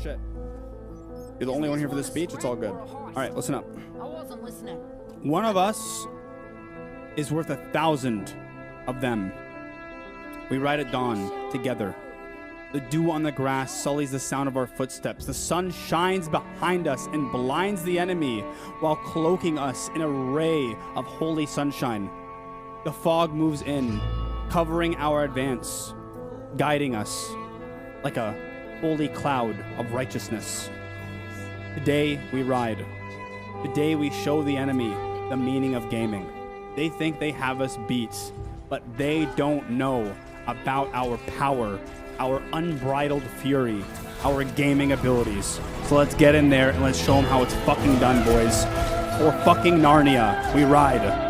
shit. You're the only one here for this speech. It's all good. All right, listen up. I wasn't listening. One of us is worth 1,000 of them. We ride at dawn together. The dew on the grass sullies the sound of our footsteps. The sun shines behind us and blinds the enemy while cloaking us in a ray of holy sunshine. The fog moves in, covering our advance, guiding us like a holy cloud of righteousness. Today we ride. Today we show the enemy the meaning of gaming. They think they have us beat, but they don't know about our power, our unbridled fury, our gaming abilities. So let's get in there and let's show them how it's fucking done, boys. For fucking Narnia, we ride.